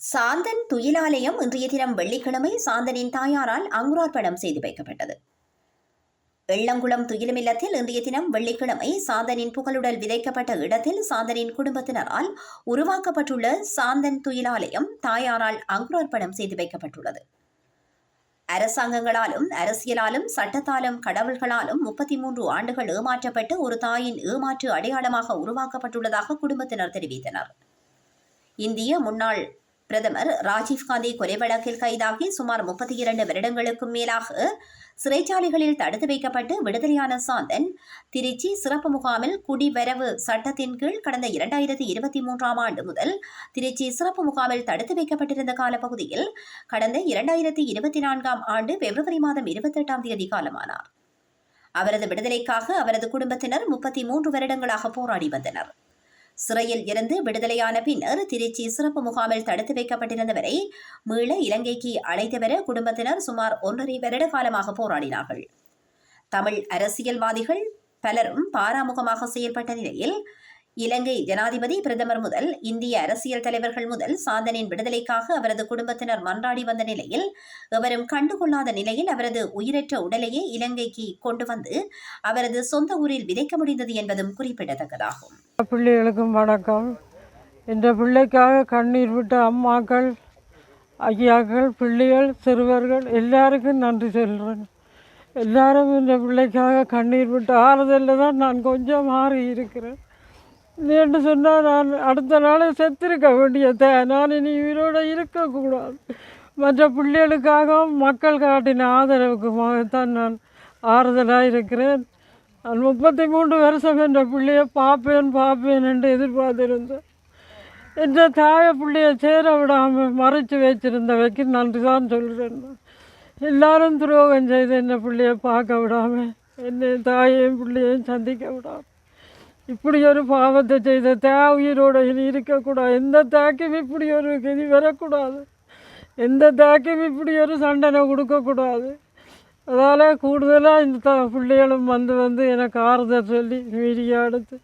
சாந்தன் துயிலாலயம் இன்றைய தினம் வெள்ளிக்கிழமை சாந்தனின் தாயாரால் அங்குரார்ப்பணம் செய்து வைக்கப்பட்டது. எள்ளங்குளம் துயிலுமில்லத்தில் இன்றைய தினம் வெள்ளிக்கிழமை சாந்தனின் புகழுடல் விதைக்கப்பட்ட இடத்தில் சாந்தனின் குடும்பத்தினரால் உருவாக்கப்பட்டுள்ள சாந்தன் துயிலாலயம் தாயாரால் அங்குரார்ப்பணம் செய்து வைக்கப்பட்டுள்ளது. அரசாங்கங்களாலும் அரசியலாலும் சட்டத்தாலும் கடவுள்களாலும் 33 ஆண்டுகள் ஏமாற்றப்பட்டு ஒரு தாயின் ஏமாற்று அடையாளமாக உருவாக்கப்பட்டுள்ளதாக குடும்பத்தினர் தெரிவித்தனர். இந்திய முன்னாள் பிரதமர் ராஜீவ்காந்தி கொலை வழக்கில் கைதாகி சுமார் 32 வருடங்களுக்கும் மேலாக சிறைச்சாலைகளில் தடுத்து வைக்கப்பட்டு விடுதலையான சாந்தன் திருச்சி சிறப்பு முகாமில் குடிவரவு சட்டத்தின் கீழ் கடந்த 2023ஆம் ஆண்டு முதல் திருச்சி சிறப்பு முகாமில் தடுத்து வைக்கப்பட்டிருந்த காலப்பகுதியில் கடந்த 2024ஆம் ஆண்டு பிப்ரவரி மாதம் 28ஆம் தேதி காலமானார். அவரது விடுதலைக்காக அவரது குடும்பத்தினர் 33 வருடங்களாக போராடி வந்தனர். சிறையில் இருந்து விடுதலையான பின்னர் திருச்சி சிறப்பு முகாமில் தடுத்து வைக்கப்பட்டிருந்தவரை மீள இலங்கைக்கு அழைத்து வர குடும்பத்தினர் சுமார் 1.5 வருட காலமாக போராடினார்கள். தமிழ் அரசியல்வாதிகள் பலரும் பாராமுகமாக செயல்பட்ட நிலையில் இலங்கை ஜனாதிபதி பிரதமர் முதல் இந்திய அரசியல் தலைவர்கள் முதல் சாந்தனின் விடுதலைக்காக அவரது குடும்பத்தினர் மன்றாடி வந்த நிலையில் எவரும் கண்டுகொள்ளாத நிலையில் அவரது உயிரற்ற உடலையே இலங்கைக்கு கொண்டு வந்து அவரது சொந்த ஊரில் விதைக்க முடிந்தது என்பதும் குறிப்பிடத்தக்கதாகும். பிள்ளைகளுக்கும் வணக்கம். இந்த பிள்ளைக்காக கண்ணீர் விட்ட அம்மாக்கள், ஐயாக்கள், பிள்ளைகள், சிறுவர்கள் எல்லாருக்கும் நன்றி சொல்கிறேன். எல்லாரும் இந்த பிள்ளைக்காக கண்ணீர் விட்ட ஆறுதலில் தான் நான் கொஞ்சம் மாறி இருக்கிறேன். என்று சொன்னால் நான் அடுத்த நாளே செத்திருக்க வேண்டியதை நான் இனி உயிரோடு இருக்கக்கூடாது. மற்ற பிள்ளைகளுக்காகவும் மக்கள் காட்டின ஆதரவுக்குமாகத்தான் நான் ஆறுதலாக இருக்கிறேன். நான் 33 வருஷம் என்ற பிள்ளையை பார்ப்பேன் என்று எதிர்பார்த்திருந்தேன். என்ற தாய பிள்ளையை சேர விடாமல் மறைச்சு வச்சிருந்தவைக்கு நன்றி தான் சொல்கிறேன். எல்லாரும் துரோகம் செய்து என்ன பிள்ளையை பார்க்க விடாமல் என்னை தாயையும் பிள்ளையையும் சந்திக்க விடாமல் இப்படி ஒரு பாவத்தை செய்த உயிரோடு இனி இருக்கக்கூடாது. எந்த தாக்கும் இப்படி ஒரு கதி வரக்கூடாது. எந்த தாக்கும் இப்படி ஒரு தண்டனை கொடுக்கக்கூடாது. அதால் கூடுதலாக இந்த பிள்ளைகளும் வந்து எனக்கு ஆறுதல் சொல்லி மீடியா எடுத்து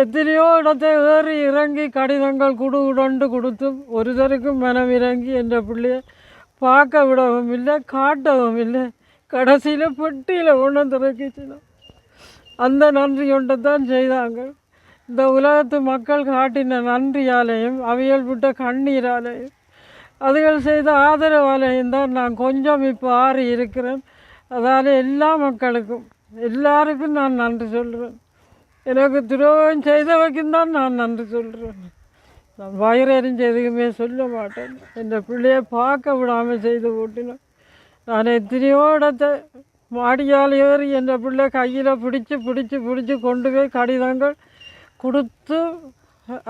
எத்தனையோ இடத்தை ஏறி இறங்கி கடிதங்கள் குடுகுடண்டு கொடுத்தும் ஒருத்தருக்கும் மனம் இறங்கி என்ற பிள்ளையை பார்க்க விடவும் இல்லை, காட்டவும் இல்லை. கடைசியில் பெட்டியில் ஒன்று திறக்கிச்சுனா அந்த நன்றி கொண்டு தான் செய்தாங்க. இந்த உலகத்து மக்கள் காட்டின நன்றியாலேயும் அவியல் விட்ட கண்ணீராலேயும் அதுகள் செய்த ஆதரவாலேயும் தான் நான் கொஞ்சம் இப்போ ஆறி இருக்கிறேன். அதால் எல்லா மக்களுக்கும் எல்லாருக்கும் நான் நன்றி சொல்கிறேன். எனக்கு துரோகம் செய்தவைக்கும் தான் நான் நன்றி சொல்கிறேன். நான் வயிறறிஞ்சு எதுக்குமே சொல்ல மாட்டேன். என் பிள்ளையை பார்க்க விடாமல் செய்து போட்டினேன். நான் எத்தனையோ இடத்தை மாடியால் ஏறி என் பிள்ளை கையில் பிடிச்சி கொண்டு போய் கடிதங்கள் கொடுத்து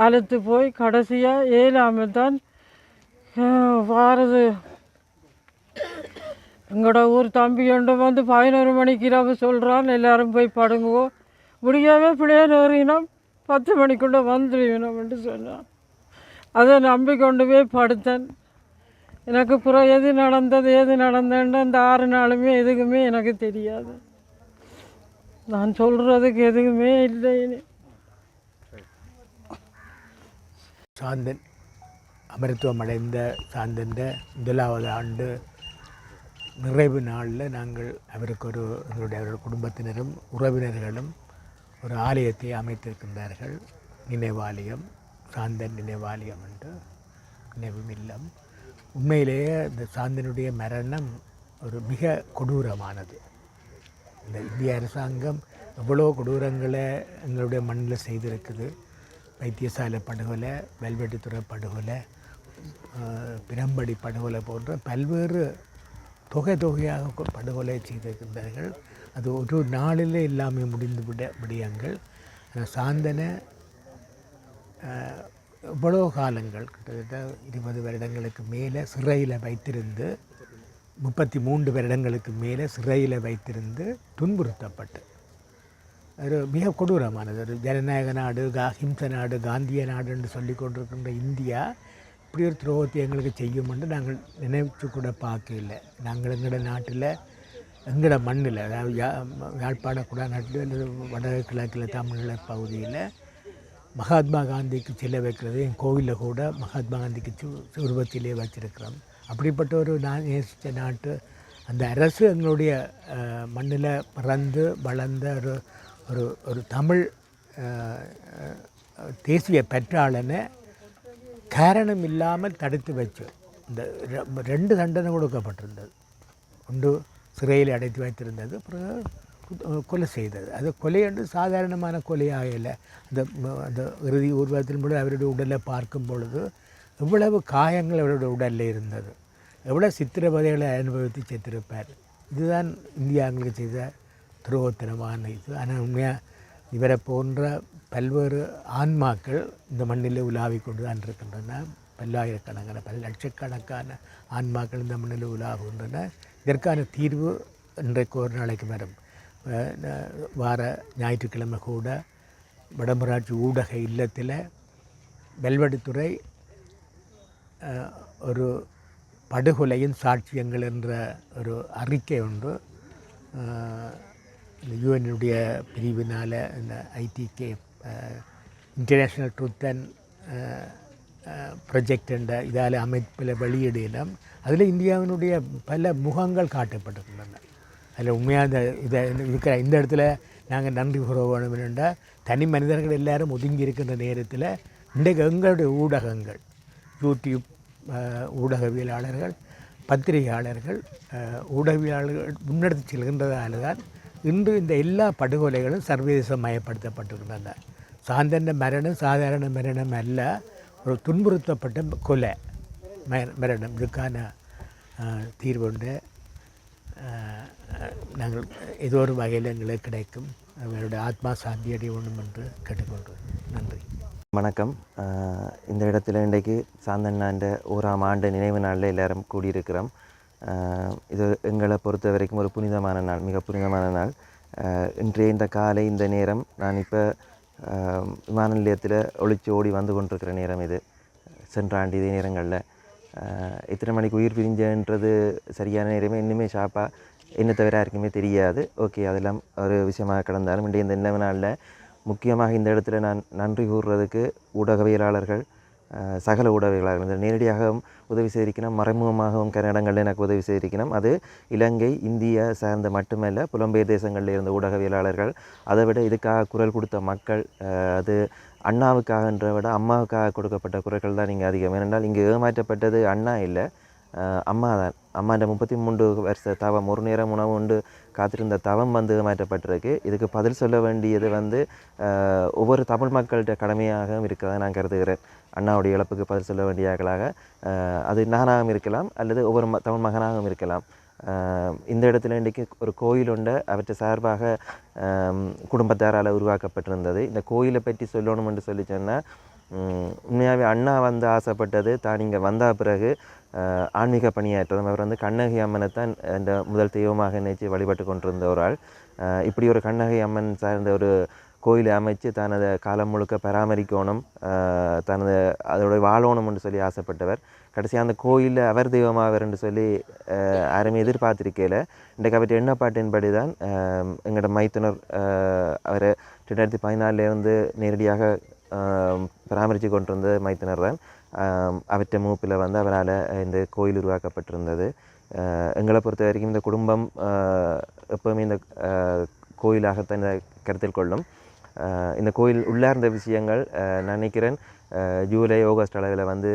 அழுத்து போய் கடைசியாக ஏழாமல் தான் வாரது. எங்களோட ஊர் தம்பி கொண்டு வந்து 11 மணிக்கு இரவு சொல்கிறான், எல்லோரும் போய் படுங்குவோம், முடியாமல் பிள்ளைய ஏறினோம் 10 மணிக்குள்ளே வந்துடுவினோம் என்று சொன்னான். அதை நம்பி கொண்டு போய் படுத்தேன். எனக்கு புறம் எது நடந்ததுன்னு அந்த 6 நாளுமே எதுக்குமே எனக்கு தெரியாது. நான் சொல்கிறதுக்கு எதுவுமே இல்லை. சாந்தன் அமரத்துவம் அடைந்த சாந்தன் முதலாவது ஆண்டு நிறைவு நாளில் நாங்கள் எங்களுடைய குடும்பத்தினரும் உறவினர்களும் ஒரு ஆலயத்தை அமைத்திருக்கின்றார்கள். நினைவாலயம், சாந்தன் நினைவாலயம் என்று நினைவு இல்லம். உண்மையிலேயே இந்த சாந்தனுடைய மரணம் ஒரு மிக கொடூரமானது. இந்த இந்திய அரசாங்கம் எவ்வளோ கொடூரங்களை எங்களுடைய மண்ணில் செய்திருக்குது. வைத்தியசாலை படுகொலை, வெல்வெட்டித்துறை படுகொலை, பிரம்படி படுகொலை போன்ற பல்வேறு தொகையாக படுகொலை செய்திருக்கின்றார்கள். அது ஒரு நாளில் எல்லாமே முடிந்து விடயங்கள். சாந்தனை எவ்வளோ காலங்கள் கிட்டத்தட்ட 20 வருடங்களுக்கு மேலே சிறையில் வைத்திருந்து 33 வருடங்களுக்கு மேலே சிறையில் வைத்திருந்து துன்புறுத்தப்பட்டு ஒரு மிக கொடூரமானது. ஒரு ஜனநாயக நாடு, அஹிம்சை நாடு, காந்திய நாடு என்று சொல்லி கொண்டிருக்கின்ற இந்தியா இப்படி ஒரு துரோகத்தை எங்களுக்கு செய்யும் என்று நாங்கள் நினைச்சு கூட பார்க்கல. நாங்கள் எங்களோட நாட்டில் எங்களோட மண்ணில், அதாவது யாழ்ப்பாண குடாநாட்டில் அல்லது வடகிழக்கில் தமிழ் பகுதியில் மகாத்மா காந்திக்கு சிலை வைக்கிறது, என் கோவிலில் கூட மகாத்மா காந்திக்கு உருவத்திலே வச்சிருக்கிறோம். அப்படிப்பட்ட ஒரு நான் நேசித்த நாட்டு அந்த அரசு எங்களுடைய மண்ணில் பிறந்து வளர்ந்த ஒரு ஒரு ஒரு தமிழ் தேசிய பற்றாளனை காரணம் இல்லாமல் தடுத்து வச்சு இந்த 2 தண்டனை கொடுக்கப்பட்டிருந்தது. ஒன்று சிறையில் அடைத்து வைத்திருந்தது, பிறகு கொலை செய்தது. அது கொலை என்று சாதாரணமான கொலையாக இல்லை. அந்த இறுதி ஊர்வலத்தின் பொழுது அவருடைய உடலை பார்க்கும் பொழுது எவ்வளவு காயங்கள் அவருடைய உடலில் இருந்தது, எவ்வளோ சித்திரவதைகளை அனுபவித்து செத்திருப்பார். இதுதான் இந்தியா எங்களுக்கு செய்த துரோகத்தனமான இது. ஆனால் உண்மையாக இவரை போன்ற பல்வேறு ஆன்மாக்கள் இந்த மண்ணில் உலாவி கொண்டு தான் இருக்கின்றன. பல்லாயிரக்கணக்கான லட்சக்கணக்கான ஆன்மாக்கள் இந்த மண்ணில் உலாவுகின்றன. இதற்கான தீர்வு இன்றைக்கு ஒரு நாளைக்கு வரும். வார ஞாயிற்றுக்கிழமை கூட வடமராட்சி ஊடக இல்லத்தில் வெல்வெடித்துறை ஒரு படுகொலையின் சாட்சியங்கள் என்ற ஒரு அறிக்கை ஒன்று இந்த யூஎனுடைய பிரிவினால் இந்த IDK international truth and project என்ற இதால் அமைப்பில் வெளியிடலாம். அதில் இந்தியாவினுடைய பல முகங்கள் காட்டப்பட்டிருக்கின்றன. அதில் உண்மையாக இதை இருக்கிற இந்த இடத்துல நாங்கள் நன்றி கூற வேணும் என்றால், தனி மனிதர்கள் எல்லாரும் ஒதுங்கி இருக்கின்ற நேரத்தில் இன்றைக்கு எங்களுடைய ஊடகங்கள், யூடியூப் ஊடகவியலாளர்கள், பத்திரிகையாளர்கள், ஊடகவியலாளர்கள் முன்னெடுத்து செல்கின்றதால தான் இன்று இந்த எல்லா படுகொலைகளும் சர்வதேசமயப்படுத்தப்பட்டிருக்கின்றன. சாந்தன மரணம் சாதாரண மரணம் அல்ல, ஒரு துன்புறுத்தப்பட்ட கொலை மரணம். இதுக்கான தீர்வுண்டு நாங்கள் ஏதோ ஒரு வகையில் எங்களுக்கு கிடைக்கும். அவர்களுடைய ஆத்மா சாந்தி அடைய வேண்டும் என்று கேட்டுக்கொள்கிறேன். நன்றி. வணக்கம். இந்த இடத்துல இன்றைக்கு சாந்தண்ணாண்ட 1ஆம் ஆண்டு நினைவு நாளில் எல்லோரும் கூடியிருக்கிறோம். இது எங்களை பொறுத்த வரைக்கும் ஒரு புனிதமான நாள், மிக புனிதமான நாள். இன்றைய இந்த காலை இந்த நேரம் நான் இப்போ விமான நிலையத்தில் ஒளிச்சு ஓடி வந்து கொண்டிருக்கிற நேரம் இது. சென்ற ஆண்டு இதே நேரங்களில் எத்தனை மணிக்கு உயிர் பிரிஞ்சன்றது சரியான நேரமே இன்னுமே ஷாப்பாக என்ன தவிர யாருக்குமே தெரியாது. ஓகே, அதெல்லாம் ஒரு விஷயமாக கடந்தாலும் இன்றைய இந்த நினைவு நாளில் முக்கியமாக இந்த இடத்துல நான் நன்றி கூறுறதுக்கு ஊடகவியலாளர்கள், சகல ஊடகவியலாளர்கள் இந்த நேரடியாகவும் உதவி செய்திருக்கணும், மறைமுகமாகவும் கன்னடங்களில் எனக்கு உதவி செய்திருக்கணும். அது இலங்கை இந்தியா சார்ந்த மட்டுமல்ல, புலம்பெயர் தேசங்களில் இருந்த ஊடகவியலாளர்கள், அதை விட இதுக்காக குரல் கொடுத்த மக்கள், அது அண்ணாவுக்காகன்ற விட அம்மாவுக்காக கொடுக்கப்பட்ட குரல்கள் தான் இங்கே அதிகம். ஏனென்றால் இங்கே ஏமாற்றப்பட்டது அண்ணா இல்லை, அம்மா தான். அம்மாண்ட 33 வருஷ தவம், ஒரு நேரம் உணவு உண்டு காத்திருந்த தவம் வந்து ஏமாற்றப்பட்டிருக்கு. இதுக்கு பதில் சொல்ல வேண்டியது ஒவ்வொரு தமிழ் மக்கள்கிட்ட கடமையாகவும் இருக்கிறதா நான் கருதுகிறேன். அண்ணாவுடைய இழப்புக்கு பதில் சொல்ல வேண்டியவர்களாக அது நானாகவும் இருக்கலாம், அல்லது ஒவ்வொரு தமிழ் மகனாகவும் இருக்கலாம். இந்த இடத்துல இன்றைக்கு ஒரு கோயில் உண்டு, அவற்றை சார்பாக குடும்பத்தாரால் உருவாக்கப்பட்டிருந்தது. இந்த கோயிலை பற்றி சொல்லணும் என்று சொல்லி சொன்னால், உண்மையாகவே அண்ணா ஆசைப்பட்டது தான் இங்கே வந்த பிறகு ஆன்மீக பணியாற்றதும். அவர் கண்ணகி அம்மனை தான் இந்த முதல் தெய்வமாக நினைச்சு வழிபட்டு கொண்டிருந்த ஒரு ஆள். இப்படி ஒரு கண்ணகி அம்மன் சார்ந்த ஒரு கோயிலை அமைச்சு தனது காலம் முழுக்க பராமரிக்கணும், தனது அதோட வாழணும் என்று சொல்லி ஆசைப்பட்டவர். கடைசியாக அந்த கோயிலில் அவர் தெய்வமாவர் என்று சொல்லி யாருமே எதிர்பார்த்திருக்கையில் இன்றைக்கு அவற்றை எண்ணப்பாட்டின்படி தான் எங்களோட மைத்துனர் அவர் 2014 நேரடியாக பராமரித்து கொண்டிருந்த மைத்துனர் தான். அவற்றை மூப்பில் அவரால் இந்த கோயில் உருவாக்கப்பட்டிருந்தது. எங்களை பொறுத்த வரைக்கும் இந்த குடும்பம் எப்போவுமே இந்த கோயிலாகத்தான் இந்த கருத்தில் கொள்ளும். இந்த கோயில் உள்ளார்ந்த விஷயங்கள் நான் நினைக்கிறேன் ஜூலை ஆகஸ்ட் அளவில்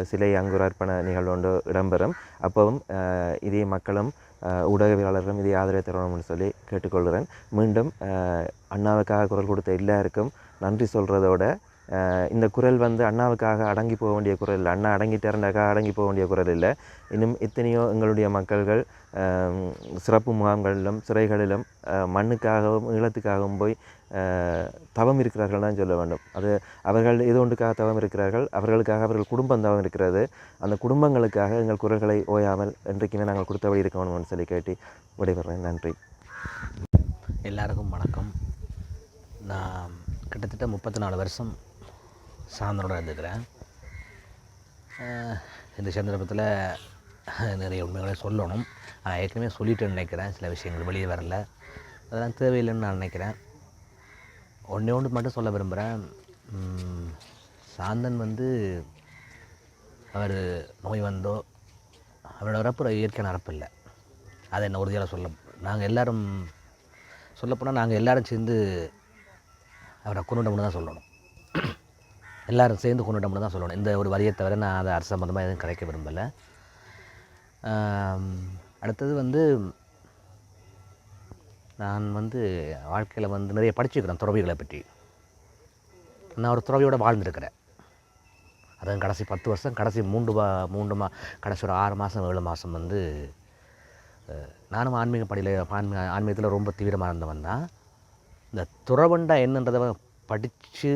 சிலை அங்குரார்ப்பண நிகழ்வு ஒன்று இடம்பெறும். அப்போவும் இதே மக்களும் ஊடகவியலாளர்களும் இதை ஆதரவு தரணும்னு சொல்லி கேட்டுக்கொள்கிறேன். மீண்டும் அண்ணாவுக்காக குரல் கொடுத்த எல்லாருக்கும் நன்றி சொல்கிறதோட, இந்த குரல் அண்ணாவுக்காக அடங்கி போக வேண்டிய குரல் இல்லை, அண்ணா அடங்கிட்டாருண்டாக்காக அடங்கி போக வேண்டிய குரல் இல்லை. இன்னும் எத்தனையோ எங்களுடைய மக்கள்கள் சிறப்பு முகாம்களிலும் சிறைகளிலும் மண்ணுக்காகவும் ஈழத்துக்காகவும் போய் தவம் இருக்கிறார்கள் தான் சொல்ல வேண்டும். அது அவர்கள் ஏதோ ஒன்றுக்காக தவம் இருக்கிறார்கள், அவர்களுக்காக அவர்கள் குடும்பம் தவம் இருக்கிறது. அந்த குடும்பங்களுக்காக எங்கள் குரல்களை ஓயாமல் என்றைக்குமே நாங்கள் கொடுத்தபடி இருக்கணும்னு சொல்லி கேட்டு விடைபெறேன். நன்றி. எல்லாருக்கும் வணக்கம். நான் கிட்டத்தட்ட 34 வருஷம் சாந்தனோட இருந்துக்கிறேன். இந்த சந்தர்ப்பத்தில் நிறைய உண்மைகளை சொல்லணும். நான் ஏற்கனவே சொல்லிட்டேன்னு நினைக்கிறேன். சில விஷயங்கள் வெளியே வரல, அதெல்லாம் தேவையில்லைன்னு நான் நினைக்கிறேன். ஒன்று மட்டும் சொல்ல விரும்புகிறேன். சாந்தன் வந்து அவர் நோய் வந்தோ அவரோட இறப்பு ஒரு இயற்கையான இறப்பு இல்லை. அதை என்ன உறுதியாக சொல்ல நாங்கள் எல்லோரும் சொல்லப்போனால் நாங்கள் எல்லோரும் சேர்ந்து அவரை கொண்டுட்டோம்னு தான் சொல்லணும். எல்லோரும் சேர்ந்து கொண்டுட்டோம்னு தான் சொல்லணும். இந்த ஒரு வரியை தவிர நான் அதை அரசு சம்மந்தமாக எதுவும் கரைக்க விரும்பலை. அடுத்தது வந்து நான் வந்து வாழ்க்கையில் வந்து நிறைய படிச்சுக்கிறேன் துறவிகளை பற்றி. நான் ஒரு துறவியோட வாழ்ந்துருக்கிறேன். அதுவும் கடைசி 10 வருஷம், கடைசி கடைசி ஒரு 6 மாதம் 7 மாதம் வந்து நானும் ஆன்மீகத்தில் ரொம்ப தீவிரமாக இருந்தவன் தான். இந்த துறவண்டா என்னன்றதை படித்து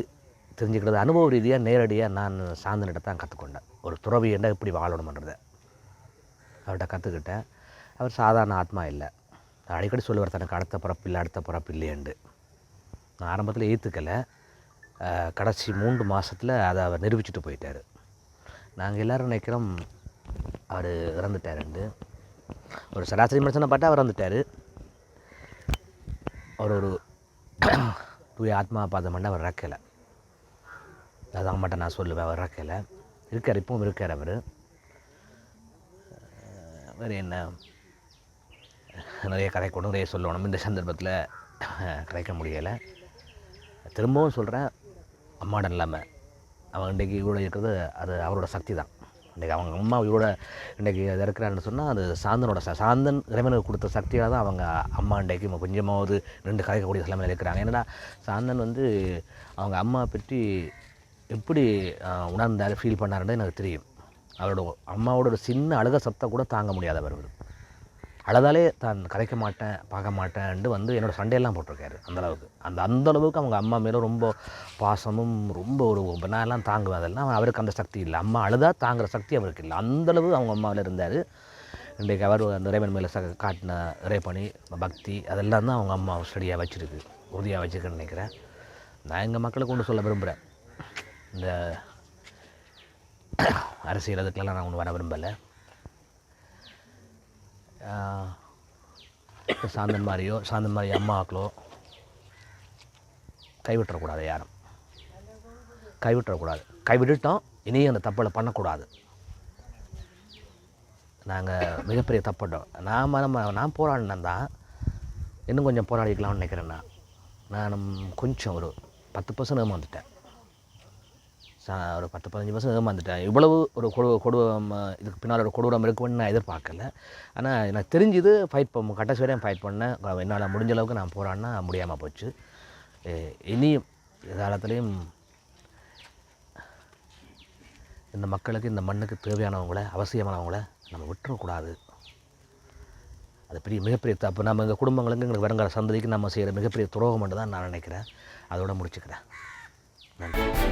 தெரிஞ்சுக்கிறது அனுபவ ரீதியாக நேரடியாக நான் சாந்தனிட்ட தான் கற்றுக்கொண்டேன். ஒரு துறவி என்ன எப்படி வாழணுமன்றதை அவர்கிட்ட கற்றுக்கிட்டேன். அவர் சாதாரண ஆத்மா இல்லை. அடிக்கடி சொல்லுவார் தனக்கு அடுத்த பிறப்பு இல்லையண்டு. நான் ஆரம்பத்தில் ஏற்றுக்கலை. கடைசி 3 மாதத்தில் அதை அவர் நிரூபிச்சுட்டு போயிட்டார். நாங்கள் எல்லோரும் நினைக்கிறோம் அவர் இறந்துட்டாருண்டு. ஒரு சராசரி மனுஷனை பார்த்தா அவர் இறந்துட்டார். அவர் ஒரு தூய ஆத்மா பார்த்தோம்னா அவர் இறக்கலை. அதான் மட்டும் நான் சொல்லுவேன். அவர் இறக்கலை இருக்கார், இப்பவும் இருக்கார். அவர் வேறு என்ன நிறைய கதை கொண்டு நிறைய சொல்லணும். இந்த சந்தர்ப்பத்தில் கதைக்க முடியலை. திரும்பவும் சொல்கிறேன், அம்மாட இல்லாமல் அவன் இன்றைக்கி இவ்வளோ இருக்கிறது அது அவரோட சக்தி தான். இன்றைக்கி அவங்க அம்மா இவ்வளோ இன்றைக்கி அது இருக்கிறான்னு சொன்னால் அது சாந்தன் இறைவனுக்கு கொடுத்த சக்தியாக தான் அவங்க அம்மா இன்றைக்கு கொஞ்சமாவது 2 கதைக்கக்கூடிய தலைமையில் இருக்கிறாங்க. ஏன்னா சாந்தன் வந்து அவங்க அம்மா பற்றி எப்படி உணர்ந்தார், ஃபீல் பண்ணாருன்றது எனக்கு தெரியும். அவரோட அம்மாவோட ஒரு சின்ன அழுக சத்தம் கூட தாங்க முடியாதவர். அழுதாலே தான் கதைக்க மாட்டேன், பார்க்க மாட்டேன்ட்டு வந்து என்னோடய சண்டையெல்லாம் போட்டிருக்காரு. அந்தளவுக்கு அந்தளவுக்கு அவங்க அம்மா மேலே ரொம்ப பாசமும் ரொம்ப ஒரு நான்லாம் தாங்குவேன். அதெல்லாம் அவருக்கு அந்த சக்தி இல்லை. அம்மா அழுதா தாங்குகிற சக்தி அவருக்கு இல்லை. அந்தளவு அவங்க அம்மாவில் இருந்தார். இன்றைக்கு அவர் அந்த இறைவன் மேலே காட்டின இறைப்பணி பக்தி அதெல்லாம் தான் அவங்க அம்மா ஸ்டடியாக வச்சுருக்கு, உறுதியாக வச்சுருக்குன்னு நினைக்கிறேன். நான் எங்கள் மக்களை கொண்டு சொல்ல விரும்புகிறேன். இந்த அரசியல் அதுக்கெல்லாம் நான் ஒன்று வர விரும்பலை. சாந்தன் மாதிரி அம்மாக்களோ கைவிட்டுறக்கூடாது. யாரும் கைவிட்டுட்டோம், இனியும் அந்த தப்பை பண்ணக்கூடாது. நாங்கள் மிகப்பெரிய தப்பிட்டோம். நான் போராடினேன் தான், இன்னும் கொஞ்சம் போராடிக்கலாம்னு நினைக்கிறேன். நான் கொஞ்சம் ஒரு 10% ஏமாந்துட்டேன். ஒரு 10-15% ஏமாந்துட்டேன். இவ்வளவு ஒரு இதுக்கு பின்னால் ஒரு கொடூரம் இருக்குன்னு நான் எதிர்பார்க்கல. ஆனால் எனக்கு தெரிஞ்சுது. கடைசி வரையும் ஃபைட் பண்ணேன். என்னால் முடிஞ்ச அளவுக்கு நான் போராடினா முடியாமல் போச்சு. இனியும் எதாலத்துலேயும் இந்த மக்களுக்கு இந்த மண்ணுக்கு தேவையானவங்கள அவசியமானவங்கள நம்ம விட்டுறக்கூடாது. அது மிகப்பெரிய தப்பு. நம்ம எங்கள் குடும்பங்களுக்கு எங்களுக்கு வருங்கால சந்ததிக்கு நம்ம செய்கிற மிகப்பெரிய துரோகம் மட்டும் தான் நான் நினைக்கிறேன். அதோடு முடிச்சுக்கிறேன். நன்றி.